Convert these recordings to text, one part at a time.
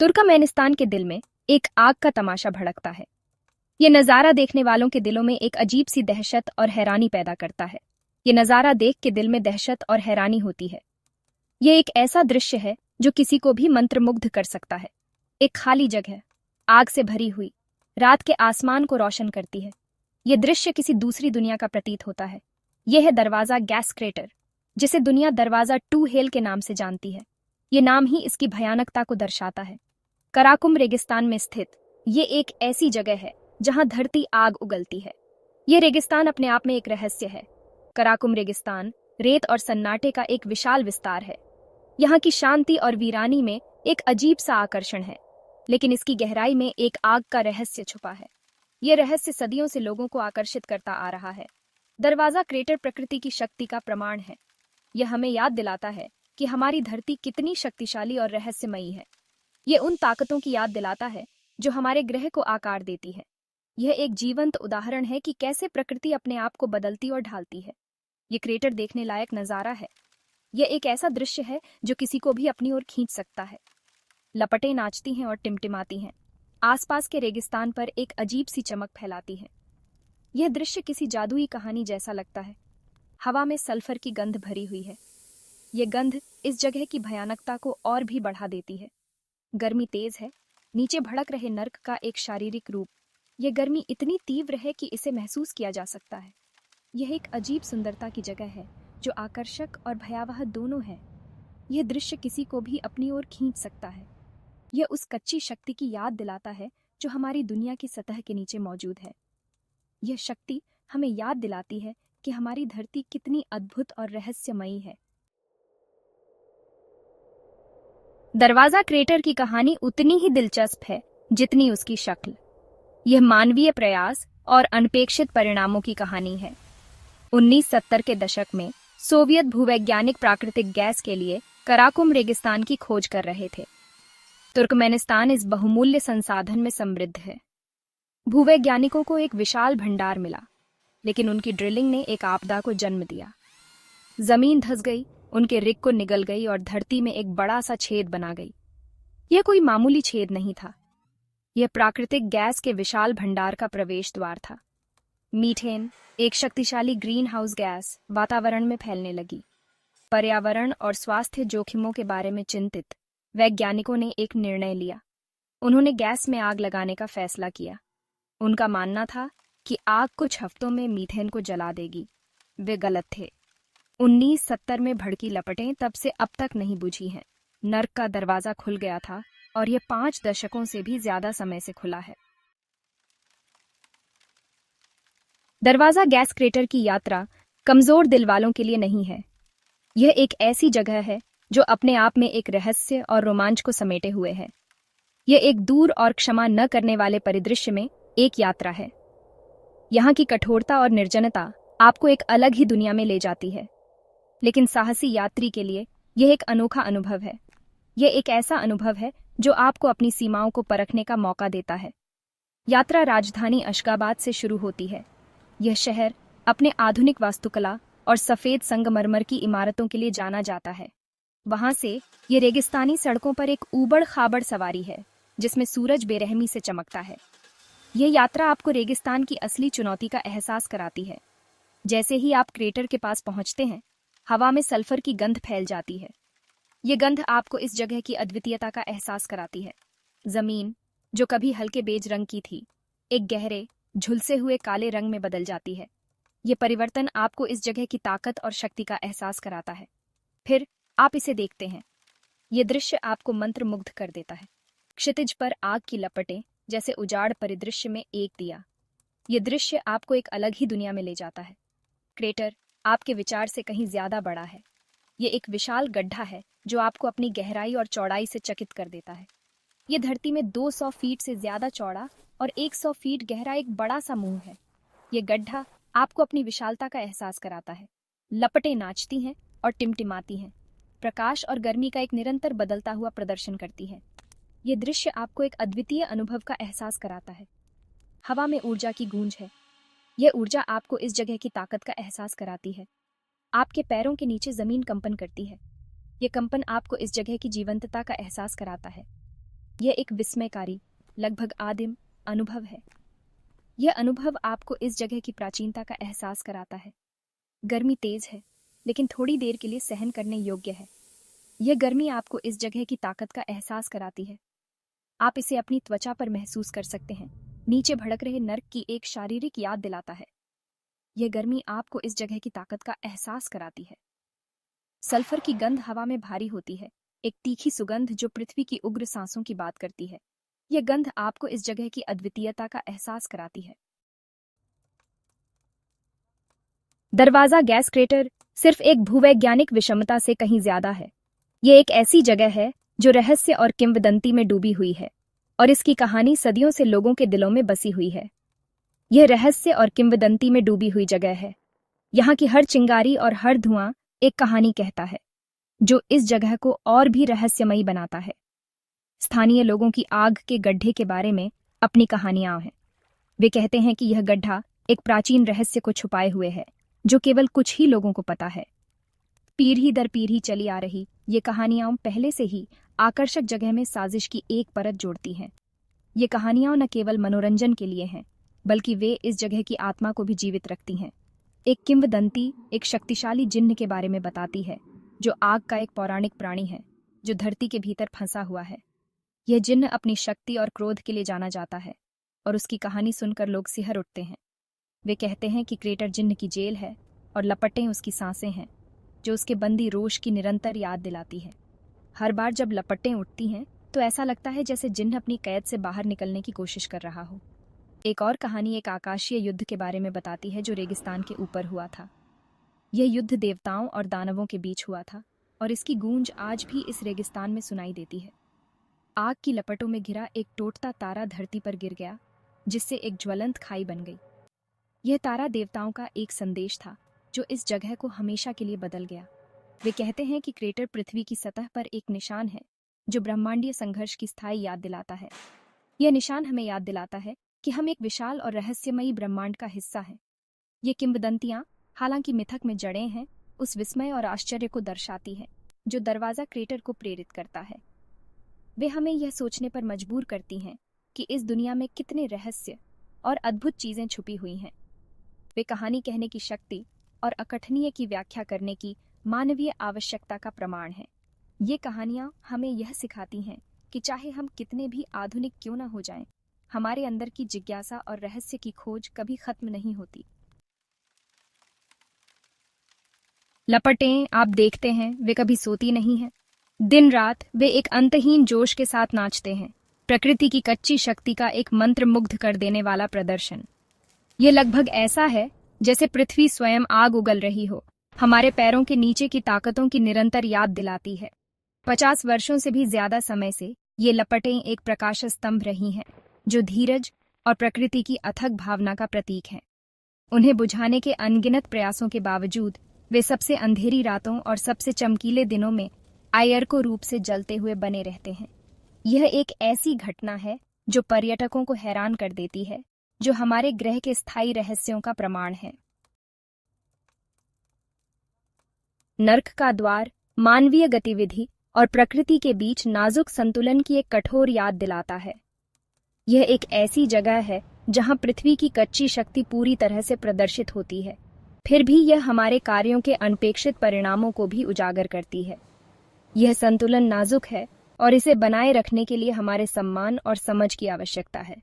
Turkmenistan के दिल में एक आग का तमाशा भड़कता है। ये नज़ारा देखने वालों के दिलों में एक अजीब सी दहशत और हैरानी पैदा करता है। ये नज़ारा देख के दिल में दहशत और हैरानी होती है। ये एक ऐसा दृश्य है जो किसी को भी मंत्रमुग्ध कर सकता है। एक खाली जगह, आग से भरी हुई, रात के आसमान को रोशन करती है। ये दृश्य किसी दूसरी दुनिया का प्रतीत होता है। यह है दरवाज़ा गैस क्रेटर, जिसे दुनिया दरवाज़ा टू हेल के नाम से जानती है। ये नाम ही इसकी भयानकता को दर्शाता है। कराकुम रेगिस्तान में स्थित ये एक ऐसी जगह है जहां धरती आग उगलती है। यह रेगिस्तान अपने आप में एक रहस्य है। कराकुम रेगिस्तान रेत और सन्नाटे का एक विशाल विस्तार है। यहाँ की शांति और वीरानी में एक अजीब सा आकर्षण है, लेकिन इसकी गहराई में एक आग का रहस्य छुपा है। यह रहस्य सदियों से लोगों को आकर्षित करता आ रहा है। दरवाजा क्रेटर प्रकृति की शक्ति का प्रमाण है। यह हमें याद दिलाता है कि हमारी धरती कितनी शक्तिशाली और रहस्यमयी है। यह उन ताकतों की याद दिलाता है जो हमारे ग्रह को आकार देती है। यह एक जीवंत उदाहरण है कि कैसे प्रकृति अपने आप को बदलती और ढालती है। यह क्रेटर देखने लायक नजारा है। यह एक ऐसा दृश्य है जो किसी को भी अपनी ओर खींच सकता है। लपटें नाचती हैं और टिमटिमाती हैं। आसपास के रेगिस्तान पर एक अजीब सी चमक फैलाती है। यह दृश्य किसी जादुई कहानी जैसा लगता है। हवा में सल्फर की गंध भरी हुई है। यह गंध इस जगह की भयानकता को और भी बढ़ा देती है। गर्मी तेज है, नीचे भड़क रहे नर्क का एक शारीरिक रूप। यह गर्मी इतनी तीव्र है कि इसे महसूस किया जा सकता है। यह एक अजीब सुंदरता की जगह है जो आकर्षक और भयावह दोनों है। यह दृश्य किसी को भी अपनी ओर खींच सकता है। यह उस कच्ची शक्ति की याद दिलाता है जो हमारी दुनिया की सतह के नीचे मौजूद है। यह शक्ति हमें याद दिलाती है कि हमारी धरती कितनी अद्भुत और रहस्यमयी है। दरवाजा क्रेटर की कहानी उतनी ही दिलचस्प है जितनी उसकी शक्ल। यह मानवीय प्रयास और अनपेक्षित परिणामों की कहानी है। 1970 के दशक में सोवियत भूवैज्ञानिक प्राकृतिक गैस के लिए कराकुम रेगिस्तान की खोज कर रहे थे। तुर्कमेनिस्तान इस बहुमूल्य संसाधन में समृद्ध है। भूवैज्ञानिकों को एक विशाल भंडार मिला, लेकिन उनकी ड्रिलिंग ने एक आपदा को जन्म दिया। जमीन धंस गई, उनके रिग को निगल गई और धरती में एक बड़ा सा छेद बना गई। यह कोई मामूली छेद नहीं था। यह प्राकृतिक गैस के विशाल भंडार का प्रवेश द्वार था। मीथेन, एक शक्तिशाली ग्रीन हाउस गैस, वातावरण में फैलने लगी। पर्यावरण और स्वास्थ्य जोखिमों के बारे में चिंतित वैज्ञानिकों ने एक निर्णय लिया। उन्होंने गैस में आग लगाने का फैसला किया। उनका मानना था कि आग कुछ हफ्तों में मीथेन को जला देगी। वे गलत थे। 1970 में भड़की लपटें तब से अब तक नहीं बुझी हैं। नर्क का दरवाजा खुल गया था और यह 5 दशकों से भी ज्यादा समय से खुला है। दरवाजा गैस क्रेटर की यात्रा कमजोर दिल वालों के लिए नहीं है। यह एक ऐसी जगह है जो अपने आप में एक रहस्य और रोमांच को समेटे हुए है। यह एक दूर और क्षमा न करने वाले परिदृश्य में एक यात्रा है। यहाँ की कठोरता और निर्जनता आपको एक अलग ही दुनिया में ले जाती है, लेकिन साहसी यात्री के लिए यह एक अनोखा अनुभव है। यह एक ऐसा अनुभव है जो आपको अपनी सीमाओं को परखने का मौका देता है। यात्रा राजधानी अशगाबाद से शुरू होती है। यह शहर अपने आधुनिक वास्तुकला और सफेद संगमरमर की इमारतों के लिए जाना जाता है। वहां से यह रेगिस्तानी सड़कों पर एक ऊबड़ खाबड़ सवारी है जिसमें सूरज बेरहमी से चमकता है। यह यात्रा आपको रेगिस्तान की असली चुनौती का एहसास कराती है। जैसे ही आप क्रेटर के पास पहुंचते हैं, हवा में सल्फर की गंध फैल जाती है। यह गंध आपको इस जगह की अद्वितीयता का एहसास कराती है। जमीन, जो कभी हल्के बेज रंग की थी, एक गहरे झुलसे हुए काले रंग में बदल जाती है। यह परिवर्तन आपको इस जगह की ताकत और शक्ति का एहसास कराता है। फिर आप इसे देखते हैं। यह दृश्य आपको मंत्रमुग्ध कर देता है। क्षितिज पर आग की लपटें जैसे उजाड़ परिदृश्य में एक दिया। यह दृश्य आपको एक अलग ही दुनिया में ले जाता है। क्रेटर आपके विचार से कहीं ज्यादा बड़ा है। यह एक विशाल गड्ढा है जो आपको अपनी गहराई और चौड़ाई से चकित कर देता है। यह धरती में 200 फीट से ज्यादा चौड़ा और 100 फीट गहरा एक बड़ा सा मुंह है। यह गड्ढा आपको अपनी विशालता का एहसास कराता है। लपटें नाचती हैं और टिमटिमाती हैं। प्रकाश और गर्मी का एक निरंतर बदलता हुआ प्रदर्शन करती है। यह दृश्य आपको एक अद्वितीय अनुभव का एहसास कराता है। हवा में ऊर्जा की गूंज है। यह ऊर्जा आपको इस जगह की ताकत का एहसास कराती है। आपके पैरों के नीचे जमीन कंपन करती है। यह कंपन आपको इस जगह की जीवंतता का एहसास कराता है। यह एक विस्मयकारी, लगभग आदिम अनुभव है। यह अनुभव आपको इस जगह की प्राचीनता का एहसास कराता है। गर्मी तेज है, लेकिन थोड़ी देर के लिए सहन करने योग्य है। यह गर्मी आपको इस जगह की ताकत का एहसास कराती है। आप इसे अपनी त्वचा पर महसूस कर सकते हैं। नीचे भड़क रहे नर्क की एक शारीरिक याद दिलाता है। यह गर्मी आपको इस जगह की ताकत का एहसास कराती है। सल्फर की गंध हवा में भारी होती है, एक तीखी सुगंध जो पृथ्वी की उग्र सांसों की बात करती है। यह गंध आपको इस जगह की अद्वितीयता का एहसास कराती है। दरवाजा गैस क्रेटर सिर्फ एक भूवैज्ञानिक विषमता से कहीं ज्यादा है। यह एक ऐसी जगह है जो रहस्य और किंवदंती में डूबी हुई है, और इसकी कहानी सदियों से लोगों के दिलों में बसी हुई है। यह रहस्य और किंवदंती में डूबी हुई जगह है। यहाँ की हर चिंगारी और हर धुआं एक कहानी कहता है, जो इस जगह को और भी रहस्यमयी बनाता है। स्थानीय लोगों की आग के गड्ढे के बारे में अपनी कहानियां हैं। वे कहते हैं कि यह गड्ढा एक प्राचीन रहस्य को छुपाए हुए है, जो केवल कुछ ही लोगों को पता है। पीढ़ी दर पीढ़ी चली आ रही ये कहानियां पहले से ही आकर्षक जगह में साजिश की एक परत जोड़ती हैं। ये कहानियां न केवल मनोरंजन के लिए हैं, बल्कि वे इस जगह की आत्मा को भी जीवित रखती हैं। एक किंवदंती एक शक्तिशाली जिन्न के बारे में बताती है, जो आग का एक पौराणिक प्राणी है, जो धरती के भीतर फंसा हुआ है। यह जिन्न अपनी शक्ति और क्रोध के लिए जाना जाता है, और उसकी कहानी सुनकर लोग सिहर उठते हैं। वे कहते हैं कि क्रेटर जिन्न की जेल है, और लपटें उसकी सांसें हैं, जो उसके बंदी रोश की निरंतर याद दिलाती है। हर बार जब लपटें उठती हैं, तो ऐसा लगता है जैसे जिन्न अपनी कैद से बाहर निकलने की कोशिश कर रहा हो। एक और कहानी एक आकाशीय युद्ध के बारे में बताती है, जो रेगिस्तान के ऊपर हुआ था। यह युद्ध देवताओं और दानवों के बीच हुआ था, और इसकी गूंज आज भी इस रेगिस्तान में सुनाई देती है। आग की लपटों में घिरा एक टूटता तारा धरती पर गिर गया, जिससे एक ज्वलंत खाई बन गई। यह तारा देवताओं का एक संदेश था, जो इस जगह को हमेशा के लिए बदल गया। वे कहते हैं कि क्रेटर पृथ्वी की सतह पर एक निशान है, जो ब्रह्मांडीय संघर्ष की स्थायी याद दिलाता है। यह निशान हमें याद दिलाता है कि हम एक विशाल और रहस्यमयी ब्रह्मांड का हिस्सा हैं। ये किंवदंतियां, हालांकि मिथक में जड़ें हैं, उस विस्मय और आश्चर्य को दर्शाती है, जो दरवाजा क्रेटर को प्रेरित करता है। वे हमें यह सोचने पर मजबूर करती हैं कि इस दुनिया में कितने रहस्य और अद्भुत चीजें छुपी हुई हैं। वे कहानी कहने की शक्ति और अकथनीय की व्याख्या करने की मानवीय आवश्यकता का प्रमाण हैं। ये कहानियां हमें यह सिखाती हैं कि चाहे हम कितने भी आधुनिक क्यों न हो जाएं, हमारे अंदर की जिज्ञासा और रहस्य की खोज कभी खत्म नहीं होती। लपटें, आप देखते हैं, वे कभी सोती नहीं हैं। दिन रात वे एक अंतहीन जोश के साथ नाचते हैं। प्रकृति की कच्ची शक्ति का एक मंत्रमुग्ध कर देने वाला प्रदर्शन। ये लगभग ऐसा है जैसे पृथ्वी स्वयं आग उगल रही हो, हमारे पैरों के नीचे की ताकतों की निरंतर याद दिलाती है। 50 वर्षों से भी ज्यादा समय से ये लपटें एक प्रकाश स्तंभ रही हैं, जो धीरज और प्रकृति की अथक भावना का प्रतीक हैं। उन्हें बुझाने के अनगिनत प्रयासों के बावजूद वे सबसे अंधेरी रातों और सबसे चमकीले दिनों में आयरको रूप से जलते हुए बने रहते हैं। यह एक ऐसी घटना है जो पर्यटकों को हैरान कर देती है, जो हमारे ग्रह के स्थायी रहस्यों का प्रमाण है। नर्क का द्वार मानवीय गतिविधि और प्रकृति के बीच नाजुक संतुलन की एक कठोर याद दिलाता है। यह एक ऐसी जगह है जहां पृथ्वी की कच्ची शक्ति पूरी तरह से प्रदर्शित होती है, फिर भी यह हमारे कार्यों के अनपेक्षित परिणामों को भी उजागर करती है। यह संतुलन नाजुक है, और इसे बनाए रखने के लिए हमारे सम्मान और समझ की आवश्यकता है।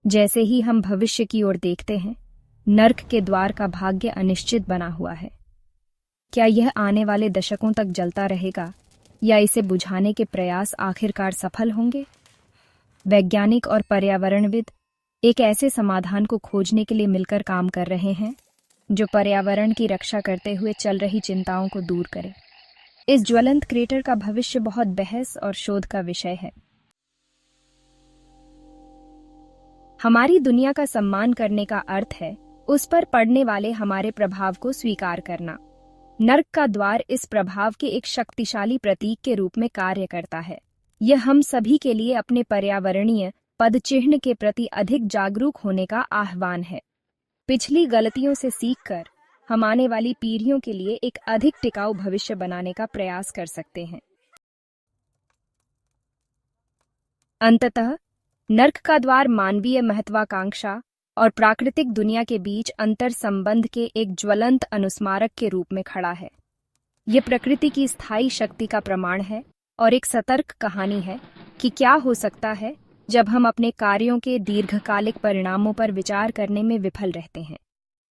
जैसे ही हम भविष्य की ओर देखते हैं, नर्क के द्वार का भाग्य अनिश्चित बना हुआ है। क्या यह आने वाले दशकों तक जलता रहेगा, या इसे बुझाने के प्रयास आखिरकार सफल होंगे? वैज्ञानिक और पर्यावरणविद एक ऐसे समाधान को खोजने के लिए मिलकर काम कर रहे हैं, जो पर्यावरण की रक्षा करते हुए चल रही चिंताओं को दूर करे। इस ज्वलंत क्रेटर का भविष्य बहुत बहस और शोध का विषय है। हमारी दुनिया का सम्मान करने का अर्थ है उस पर पड़ने वाले हमारे प्रभाव को स्वीकार करना। नर्क का द्वार इस प्रभाव के एक शक्तिशाली प्रतीक के रूप में कार्य करता है। यह हम सभी के लिए अपने पर्यावरणीय पदचिह्न के प्रति अधिक जागरूक होने का आह्वान है। पिछली गलतियों से सीखकर हम आने वाली पीढ़ियों के लिए एक अधिक टिकाऊ भविष्य बनाने का प्रयास कर सकते हैं। अंततः नर्क का द्वार मानवीय महत्वाकांक्षा और प्राकृतिक दुनिया के बीच अंतर संबंध के एक ज्वलंत अनुस्मारक के रूप में खड़ा है। ये प्रकृति की स्थायी शक्ति का प्रमाण है और एक सतर्क कहानी है कि क्या हो सकता है जब हम अपने कार्यों के दीर्घकालिक परिणामों पर विचार करने में विफल रहते हैं।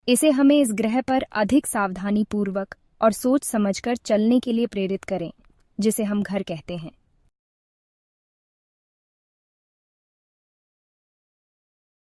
इसे हमें इस ग्रह पर अधिक सावधानीपूर्वक और सोच समझकर चलने के लिए प्रेरित करें, जिसे हम घर कहते हैं।